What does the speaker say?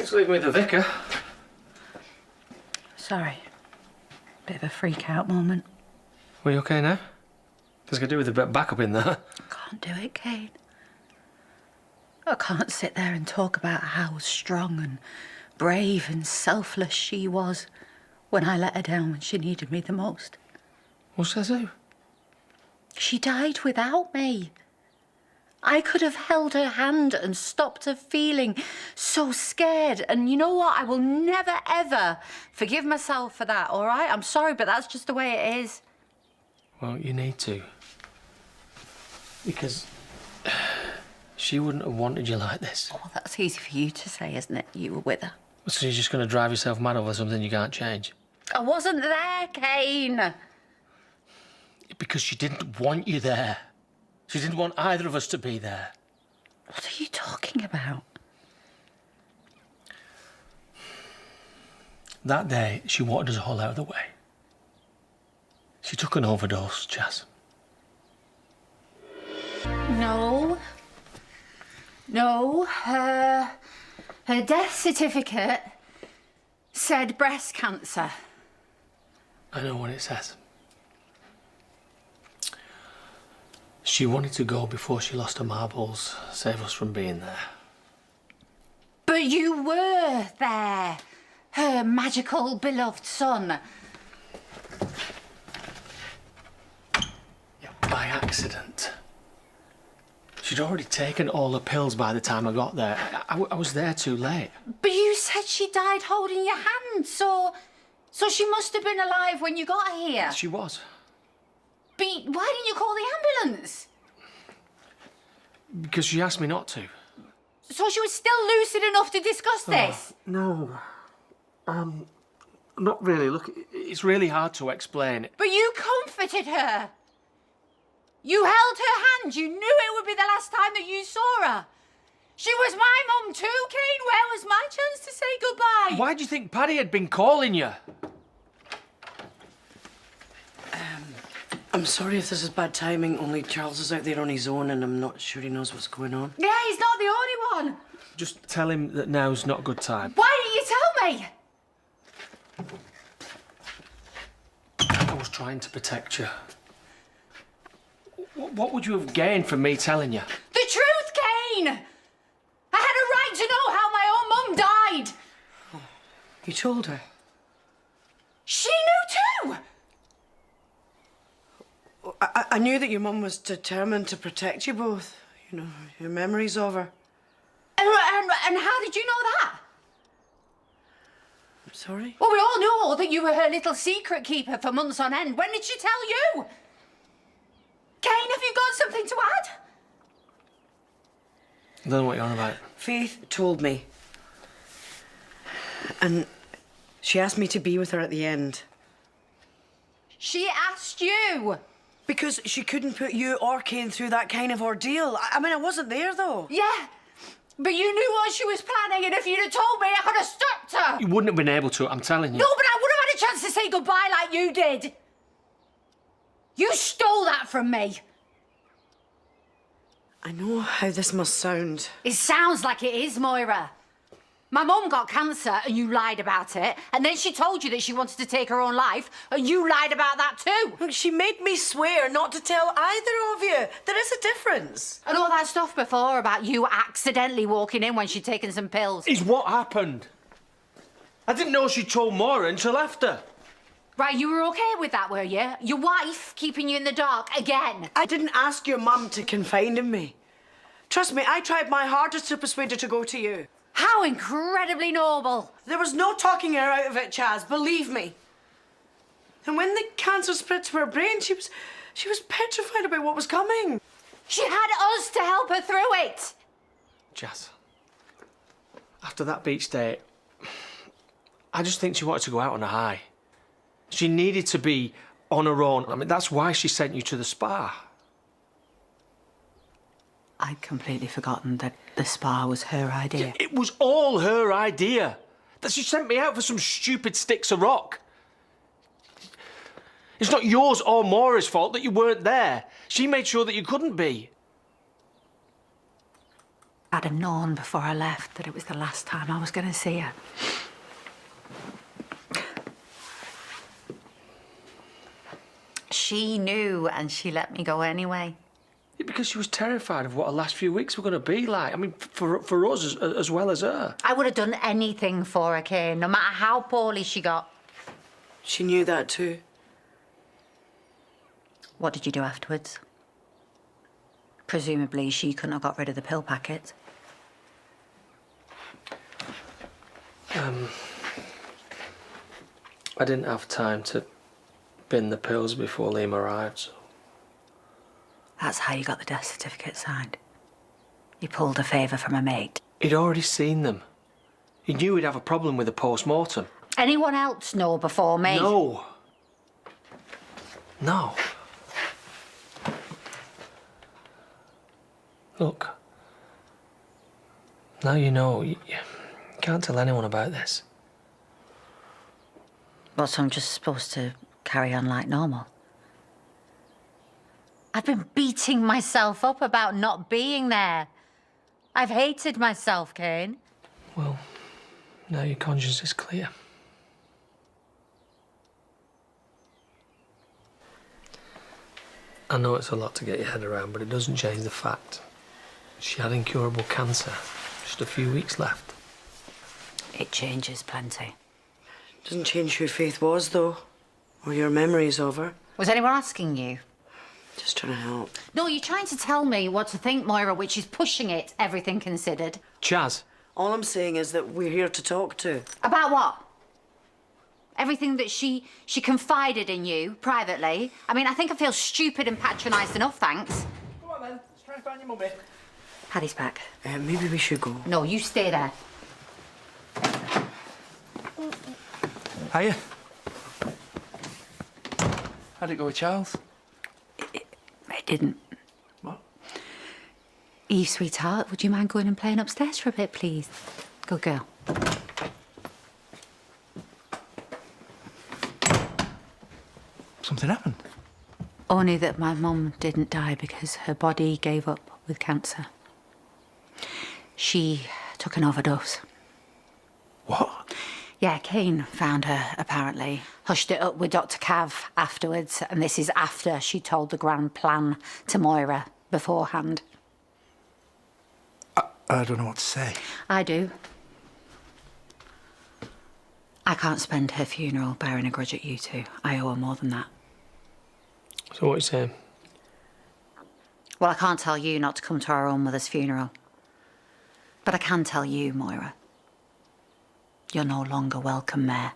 Let's leave me with the vicar. Sorry. Bit of a freak-out moment. Are you okay now? Because I could do with a bit of backup in there. Can't do it, Cain. I can't sit there and talk about how strong and brave and selfless she was when I let her down when she needed me the most. What says who? She died without me. I could have held her hand and stopped her feeling so scared. And you know what? I will never, ever forgive myself for that, all right? I'm sorry, but that's just the way it is. Well, you need to. Because she wouldn't have wanted you like this. Oh, that's easy for you to say, isn't it? You were with her. So you're just going to drive yourself mad over something you can't change? I wasn't there, Cain. Because she didn't want you there. She didn't want either of us to be there. What are you talking about? That day, she wanted us all out of the way. She took an overdose, Chas. No. No. Her death certificate said breast cancer. I know what it says. She wanted to go before she lost her marbles, save us from being there. But you were there, her magical, beloved son. Yeah, by accident. She'd already taken all the pills by the time I got there. I was there too late. But you said she died holding your hand, so she must have been alive when you got here. She was. But why didn't you call the ambulance? Because she asked me not to. So she was still lucid enough to discuss this? No. Not really. Look, it's really hard to explain. But you comforted her. You held her hand. You knew it would be the last time that you saw her. She was my mum too, Cain. Where was my chance to say goodbye? Why do you think Paddy had been calling you? I'm sorry if this is bad timing, only Charles is out there on his own and I'm not sure he knows what's going on. Yeah, he's not the only one. Just tell him that now's not a good time. Why didn't you tell me? I was trying to protect you. What would you have gained from me telling you? The truth, Cain! I had a right to know how my own mum died. You told her? She knew too. I knew that your mum was determined to protect you both. You know, your memories of her. And how did you know that? I'm sorry? Well, we all know that you were her little secret keeper for months on end. When did she tell you? Cain, have you got something to add? I don't know what you're on about. Faith told me. And she asked me to be with her at the end. She asked you. Because she couldn't put you or Cain through that kind of ordeal. I mean, I wasn't there, though. Yeah, but you knew what she was planning, and if you'd have told me, I could have stopped her. You wouldn't have been able to, I'm telling you. No, but I would have had a chance to say goodbye like you did. You stole that from me. I know how this must sound. It sounds like it is, Moira. My mum got cancer and you lied about it, and then she told you that she wanted to take her own life and you lied about that too. Look, she made me swear not to tell either of you. There is a difference. And all that stuff before about you accidentally walking in when she'd taken some pills. Is what happened. I didn't know she told Moira until after. Right, you were okay with that, were you? Your wife keeping you in the dark again. I didn't ask your mum to confide in me. Trust me, I tried my hardest to persuade her to go to you. How incredibly noble. There was no talking her out of it, Chaz, believe me. And when the cancer spread to her brain, she was petrified about what was coming. She had us to help her through it. Jazz, after that beach day, I just think she wanted to go out on a high. She needed to be on her own. I mean, that's why she sent you to the spa. I'd completely forgotten that the spa was her idea. It was all her idea. That she sent me out for some stupid sticks of rock. It's not yours or Moira's fault that you weren't there. She made sure that you couldn't be. I'd have known before I left that it was the last time I was going to see her. She knew and she let me go anyway. Yeah, because she was terrified of what her last few weeks were going to be like. I mean, for us as well as her. I would have done anything for her, Cain, no matter how poorly she got. She knew that too. What did you do afterwards? Presumably she couldn't have got rid of the pill packet. I didn't have time to bin the pills before Liam arrived, so... That's how you got the death certificate signed. You pulled a favour from a mate. He'd already seen them. He knew he'd have a problem with the post-mortem. Anyone else know before me? No. No. Look. Now you know. You can't tell anyone about this. Well, so I'm just supposed to carry on like normal? I've been beating myself up about not being there. I've hated myself, Cain. Well, now your conscience is clear. I know it's a lot to get your head around, but it doesn't change the fact. She had incurable cancer. Just a few weeks left. It changes plenty. Doesn't change who Faith was, though, or your memories of her. Was anyone asking you? Just trying to help. No, you're trying to tell me what to think, Moira, which is pushing it, everything considered. Chaz. All I'm saying is that we're here to talk to. About what? Everything that she confided in you privately. I mean, I think I feel stupid and patronised enough, thanks. Come on then, let's try and find your mummy. Paddy's back. Maybe we should go. No, you stay there. Hiya. How'd it go with Charles? It didn't. What? Eve, sweetheart, would you mind going and playing upstairs for a bit, please? Good girl. Something happened? Only that my mum didn't die because her body gave up with cancer. She took an overdose. What? Yeah, Cain found her, apparently. Hushed it up with Dr. Cav afterwards, and this is after she told the grand plan to Moira beforehand. I don't know what to say. I do. I can't spend her funeral bearing a grudge at you two. I owe her more than that. So what are you saying? Well, I can't tell you not to come to our own mother's funeral. But I can tell you, Moira. You're no longer welcome there.